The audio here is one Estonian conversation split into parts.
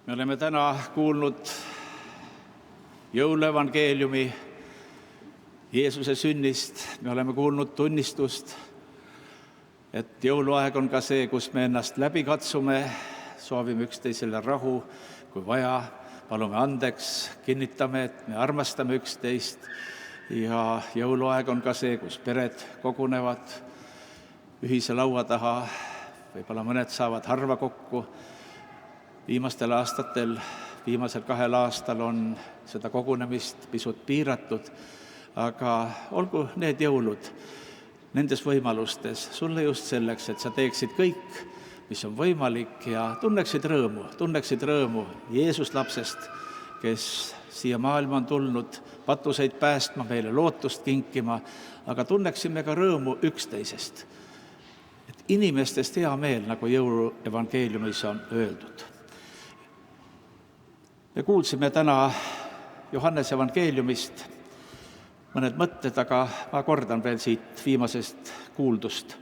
Me oleme täna kuulnud jõuluevangeeliumi Jeesuse sünnist. Me oleme kuulnud tunnistust, et jõuluaeg on ka see, kus me ennast läbi katsume, soovime üksteisele rahu, kui vaja, palume andeks, kinnitame, et me armastame üksteist. Ja jõuluaeg on ka see, kus pered kogunevad ühise laua taha, võib-olla mõned saavad harva kokku. Viimastel aastatel, viimasel 2 aastal on seda kogunemist pisut piiratud, aga olgu need jõulud nendes võimalustes sulle just selleks, et sa teeksid kõik, mis on võimalik ja tunneksid rõõmu Jeesus lapsest, kes siia maailma on tulnud patuseid päästma, meile lootust kinkima, aga tunneksime ka rõõmu üksteisest. Et inimestest hea meel, nagu jõuluevangeeliumis on öeldud. Me kuulsime täna Johannese evangeeliumist mõned mõtted, aga ma kordan veel siit viimasest kuuldust.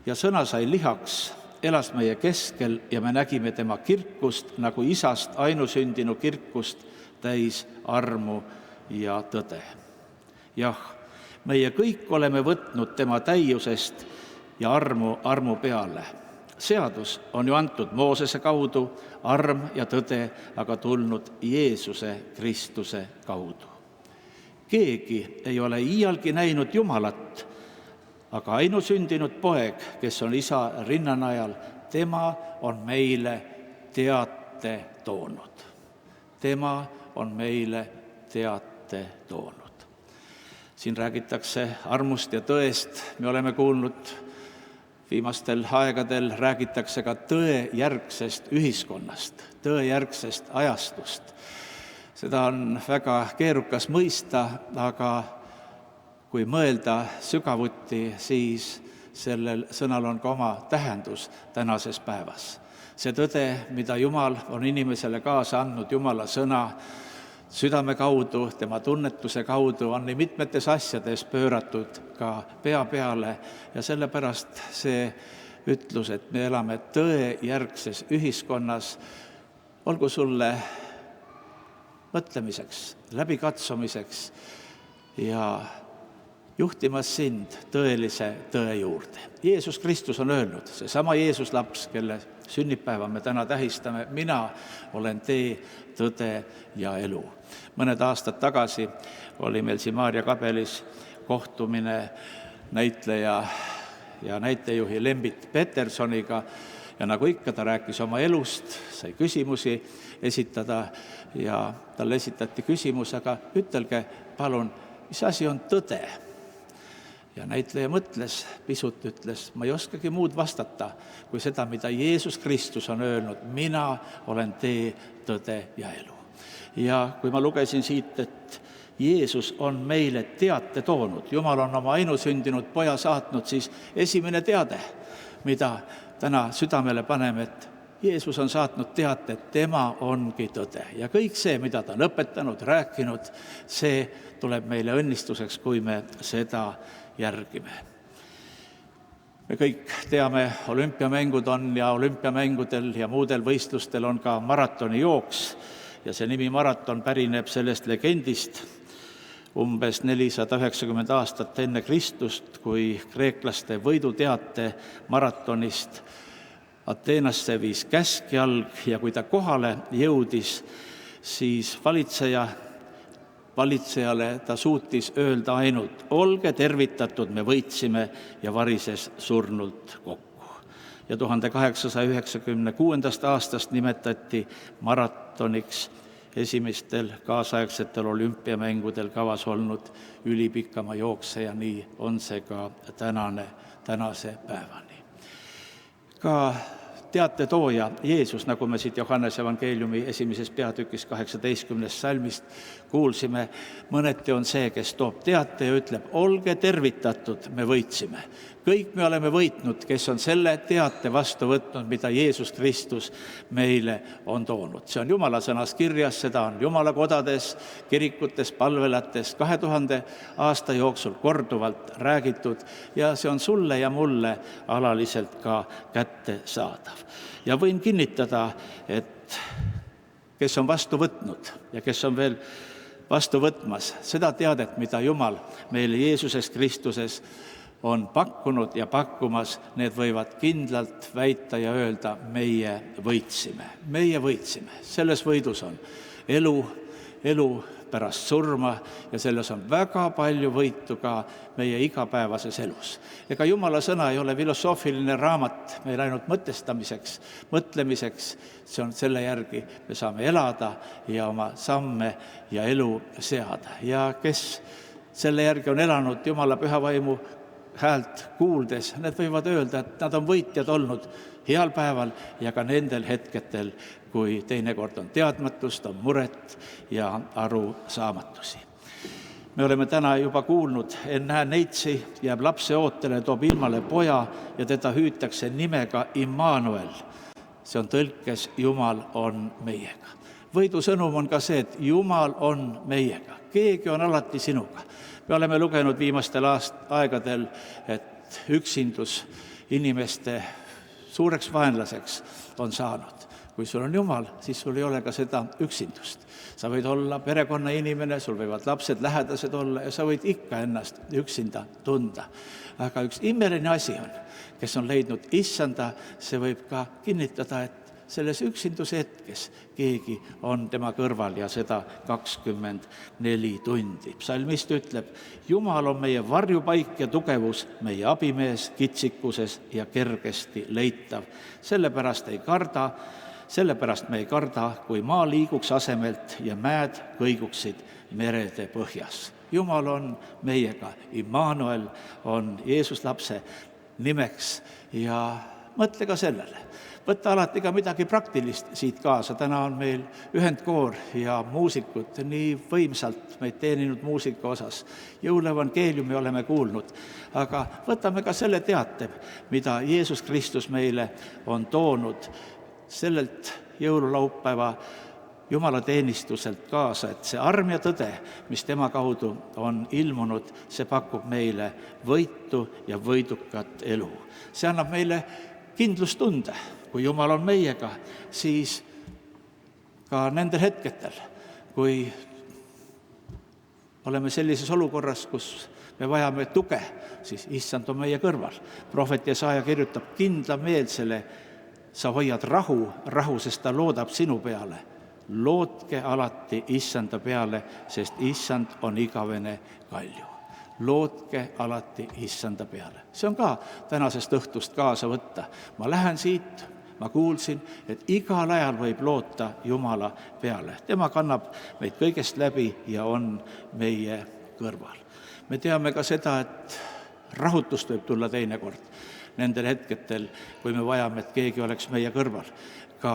Ja sõna sai lihaks, elas meie keskel ja me nägime tema kirkust nagu isast ainusündinu kirkust täis armu ja tõde. Jah, meie kõik oleme võtnud tema täiusest ja armu peale. Seadus on ju antud Moosese kaudu, arm ja tõde aga tulnud Jeesuse Kristuse kaudu. Keegi ei ole iialgi näinud Jumalat, aga ainusündinud poeg, kes on isa rinnanajal, tema on meile teate toonud. Tema on meile teate toonud. Siin räägitakse armust ja tõest. Me oleme kuulnud, viimastel aegadel räägitakse ka tõejärgsest ühiskonnast, tõejärgsest ajastust. Seda on väga keerukas mõista, aga kui mõelda sügavuti, siis sellel sõnal on ka oma tähendus tänases päevas. See tõde, mida Jumal on inimesele kaasa andnud, Jumala sõna, südame kaudu, tema tunnetuse kaudu on nii mitmetes asjades pööratud ka pea peale ja sellepärast see ütlus, et me elame tõejärgses ühiskonnas, olgu sulle mõtlemiseks, läbikatsumiseks ja juhtimas sind tõelise tõe juurde. Jeesus Kristus on öelnud, seesama Jeesus laps, kelle sünnipäeva me täna tähistame, mina olen tee, tõde ja elu. Mõned aastad tagasi oli meil siin Maarja kabelis kohtumine näitleja ja näitejuhi Lembit Petersoniga ja nagu ikka, ta rääkis oma elust, sai küsimusi esitada ja talle esitati küsimus, aga ütelge palun, mis asi on tõde? Ja näitleja mõtles, pisut ütles, ma ei oskagi muud vastata kui seda, mida Jeesus Kristus on öelnud, mina olen tee, tõde ja elu. Ja kui ma lugesin siit, et Jeesus on meile teate toonud, Jumal on oma ainusündinud poja saatnud, siis esimene teade, mida täna südamele paneme, et Jeesus on saatnud teate, et tema ongi tõde. Ja kõik see, mida ta on õpetanud, rääkinud, see tuleb meile õnnistuseks, kui me seda järgime. Me kõik teame, olümpiamängud on ja olümpiamängudel ja muudel võistlustel on ka maratonijooks ja see nimi maraton pärineb sellest legendist umbes 490 aastat enne Kristust, kui kreeklaste võiduteate maratonist Ateenasse viis käskjalg ja kui ta kohale jõudis, siis valitsejale ta suutis öelda ainult, olge tervitatud, me võitsime ja varises surnult kokku. Ja 1896. aastast nimetati maratoniks esimestel kaasaegsetel olümpiamängudel kavas olnud ülipikama jookse ja nii on see ka tänase päevani. Ka teatetooja Jeesus, nagu me siit Johannese evangeeliumi 1. peatükis 18. salmist kuulsime, mõneti on see, kes toob teate ja ütleb, olge tervitatud, me võitsime. Kõik me oleme võitnud, kes on selle teate vastu võtnud, mida Jeesus Kristus meile on toonud. See on Jumala sõnas kirjas, seda on Jumala kodades, kirikutes, palvelates 2000 aasta jooksul korduvalt räägitud ja see on sulle ja mulle alaliselt ka kättesaadav. Ja võin kinnitada, et kes on vastu võtnud ja kes on veel vastu võtmas seda teadet, mida Jumal meile Jeesuses Kristuses on pakkunud ja pakkumas, need võivad kindlalt väita ja öelda, meie võitsime. Meie võitsime. Selles võidus on elu pärast surma ja selles on väga palju võitu ka meie igapäevases elus. Ega Jumala sõna ei ole filosoofiline raamat meil ainult mõtlemiseks, see on selle järgi, me saame elada ja oma samme ja elu seada. Ja kes selle järgi on elanud Jumala püha vaimu häält kuuldes, need võivad öelda, et nad on võitjad olnud heal päeval ja ka nendel hetketel, kui teinekord on teadmatust, on muret ja arusaamatusi. Me oleme täna juba kuulnud, ennäe neitsi jääb lapse ootele, toob ilmale poja ja teda hüütakse nimega Immanuel. See on tõlkes Jumal on meiega. Võidusõnum on ka see, et Jumal on meiega. Keegi on alati sinuga. Me oleme lugenud viimastel aegadel, et üksindus inimeste suureks vaenlaseks on saanud. Kui sul on Jumal, siis sul ei ole ka seda üksindust. Sa võid olla perekonna inimene, sul võivad lapsed, lähedased olla ja sa võid ikka ennast üksinda tunda. Aga üks imeline asi on, kes on leidnud issanda, see võib ka kinnitada, et selles üksinduse hetkes keegi on tema kõrval ja seda 24 tundi. Psalmist ütleb, Jumal on meie varjupaik ja tugevus, meie abimees kitsikuses ja kergesti leitav. Sellepärast me ei karda, kui maa liiguks asemelt ja mäed kõiguksid merede põhjas. Jumal on meiega, Immanuel on Jeesus lapse nimeks ja mõtle ka sellele. Võtta alati ka midagi praktilist siit kaasa. Täna on meil ühendkoor ja muusikud nii võimsalt meid teeninud muusika osas. Jõuluevangeeliumi oleme kuulnud, aga võtame ka selle teate, mida Jeesus Kristus meile on toonud sellelt jõululaupäeva Jumala teenistuselt kaasa, et see arm ja tõde, mis tema kaudu on ilmunud, see pakub meile võitu ja võidukat elu. See annab meile kindlustunde. Kui Jumal on meiega, siis ka nendel hetketel, kui oleme sellises olukorras, kus me vajame tuge, siis issand on meie kõrval. Prohvet Jesaja kirjutab kindlameelsele, sa hoiad rahu, sest ta loodab sinu peale. Lootke alati issanda peale, sest issand on igavene kalju. Lootke alati issanda peale. See on ka tänasest õhtust kaasa võtta. Ma lähen siit, ma kuulsin, et igal ajal võib loota Jumala peale. Tema kannab meid kõigest läbi ja on meie kõrval. Me teame ka seda, et rahutust võib tulla teinekord nendel hetketel, kui me vajame, et keegi oleks meie kõrval. Ka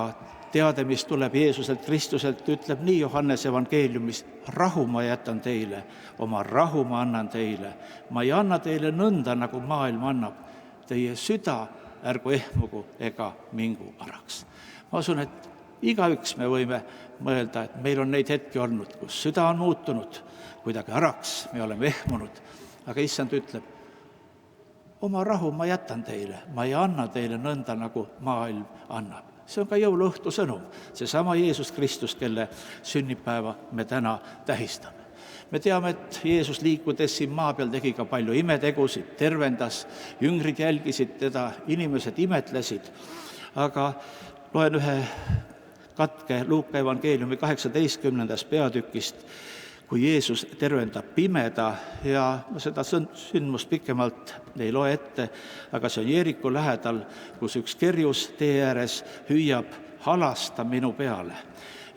teade, mis tuleb Jeesuselt Kristuselt, ütleb nii Johannese evangeeliumis, rahu ma jätan teile, oma rahu ma annan teile. Ma ei anna teile nõnda, nagu maailm annab. Teie süda ärgu ehmugu ega mingu araks. Ma usun, et igaüks me võime mõelda, et meil on neid hetki olnud, kus süda on muutunud, kuidagi araks, me oleme ehmunud, aga issand ütleb, oma rahu ma jätan teile, ma ei anna teile nõnda, nagu maailm annab. See on ka jõuluõhtu sõnum, seesama Jeesus Kristus, kelle sünnipäeva me täna tähistame. Me teame, et Jeesus liikudes siin maa peal tegi ka palju imetegusid, tervendas, jüngrid jälgisid teda, inimesed imetlesid, aga loen ühe katke Luuka evangeeliumi 18. peatükist, kui Jeesus tervendab pimeda ja seda sündmust pikemalt ei loe ette, aga see on Jeeriku lähedal, kus üks kerjus tee ääres hüüab, halasta minu peale.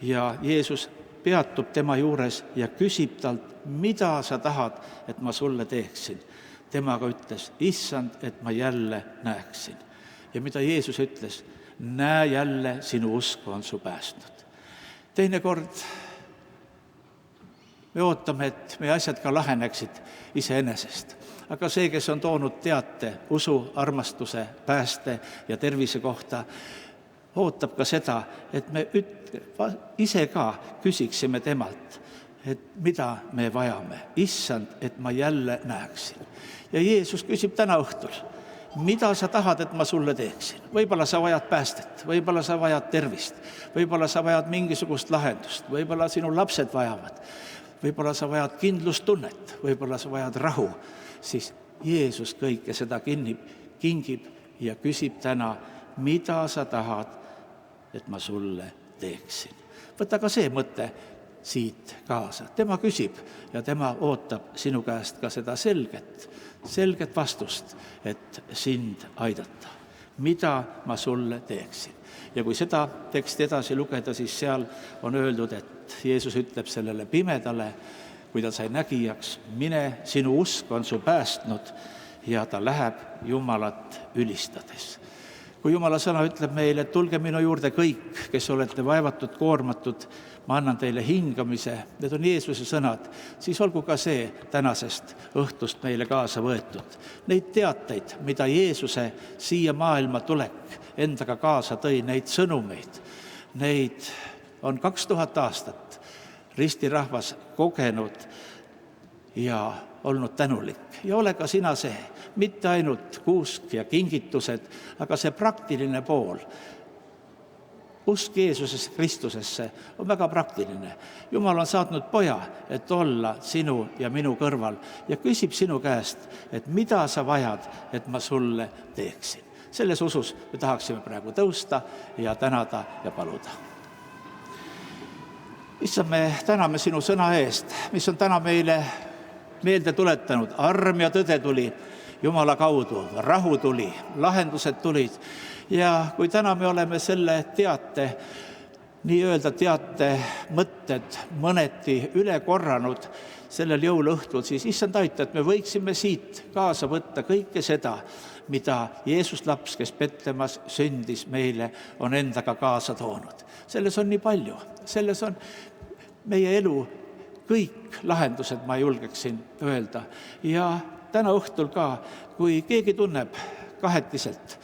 Ja Jeesus peatub tema juures ja küsib talt, mida sa tahad, et ma sulle teeksin. Temaga ütles, issand, et ma jälle näeksin. Ja mida Jeesus ütles, näe jälle, sinu usku on su päästnud. Teinekord me ootame, et meie asjad ka laheneksid iseenesest. Aga see, kes on toonud teate usu, armastuse, pääste ja tervise kohta, ootab ka seda, et me ise ka küsiksime temalt, et mida me vajame. Issand, et ma jälle näeksin. Ja Jeesus küsib täna õhtul, mida sa tahad, et ma sulle teeksin. Võib-olla sa vajad päästet, võib-olla sa vajad tervist, võib-olla sa vajad mingisugust lahendust, võib-olla sinu lapsed vajavad, võib-olla sa vajad kindlustunnet, võib-olla sa vajad rahu, siis Jeesus kõike seda kingib ja küsib täna, mida sa tahad, et ma sulle teeksin. Võta ka see mõte siit kaasa. Tema küsib ja tema ootab sinu käest ka seda selget vastust, et sind aidata. Mida ma sulle teeksin? Ja kui seda teksti edasi lugeda, siis seal on öeldud, et Jeesus ütleb sellele pimedale, kui ta sai nägijaks, mine, sinu usk on su päästnud, ja ta läheb Jumalat ülistades. Kui Jumala sõna ütleb meile, et tulge minu juurde kõik, kes olete vaevatud, koormatud, ma annan teile hingamise, need on Jeesuse sõnad, siis olgu ka see tänasest õhtust meile kaasa võetud. Neid teateid, mida Jeesuse siia maailma tulek endaga kaasa tõi, neid sõnumeid, neid on 2000 aastat ristirahvas kogenud ja olnud tänulik. Ja ole ka sina see, mitte ainult kuusk ja kingitused, aga see praktiline pool. Usk Jeesusesse Kristusesse on väga praktiline. Jumal on saatnud poja, et olla sinu ja minu kõrval ja küsib sinu käest, et mida sa vajad, et ma sulle teeksin. Selles usus me tahaksime praegu tõusta ja tänada ja paluda. Issand, me täname sinu sõna eest, mis on täna meile meelde tuletanud. Arm ja tõde tuli Jumala kaudu, rahu tuli, lahendused tulid. Ja kui täna me oleme selle teate mõtted mõneti üle korranud sellel jõuluõhtul, siis issand aita, et me võiksime siit kaasa võtta kõike seda, mida Jeesus laps, kes Petlemas sündis meile, on endaga kaasa toonud. Selles on nii palju, selles on meie elu kõik lahendused, ma julgeksin öelda. Ja täna õhtul ka, kui keegi tunneb kahetiselt,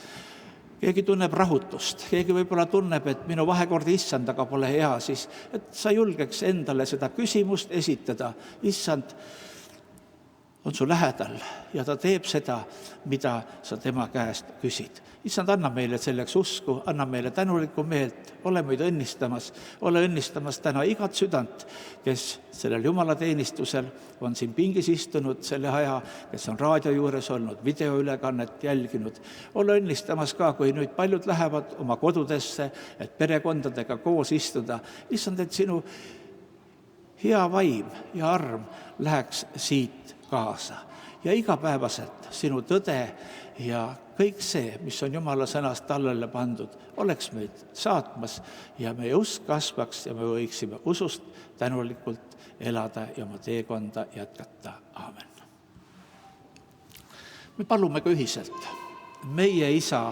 keegi tunneb rahutust, keegi võib-olla tunneb, et minu vahekord issandaga pole hea, siis et sa julgeks endale seda küsimust esitada. Issand on su lähedal ja ta teeb seda, mida sa tema käest küsid. Issand, anna meile selleks usku, anna meile tänulikku meelt, ole meid õnnistamas täna igat südant, kes sellel Jumala teenistusel on siin pingis istunud selle aja, kes on raadio juures olnud, videoülekannet jälginud. Ole õnnistamas ka, kui nüüd paljud lähevad oma kodudesse, et perekondadega koos istuda. Issand, et sinu hea vaim ja arm läheks siit kaasa ja igapäevaselt sinu tõde ja kõik see, mis on Jumala sõnast tallele pandud, oleks meid saatmas ja meie usk kasvaks ja me võiksime usust tänulikult elada ja oma teekonda jätkata. Aamen. Me palume ka ühiselt. Meie Isa,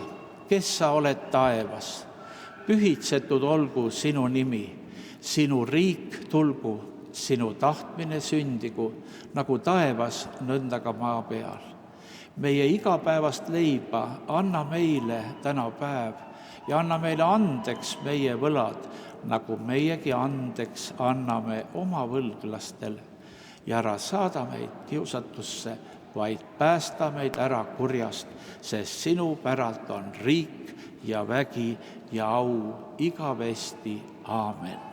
kes sa oled taevas, pühitsetud olgu sinu nimi, sinu riik tulgu, sinu tahtmine sündigu, nagu taevas, nõnda ka maa peal. Meie igapäevast leiba anna meile täna päev ja anna meile andeks meie võlad, nagu meiegi andeks anname oma võlglastel. Ja ära saada meid kiusatusse, vaid päästa meid ära kurjast, sest sinu päralt on riik ja vägi ja au igavesti. Aamen.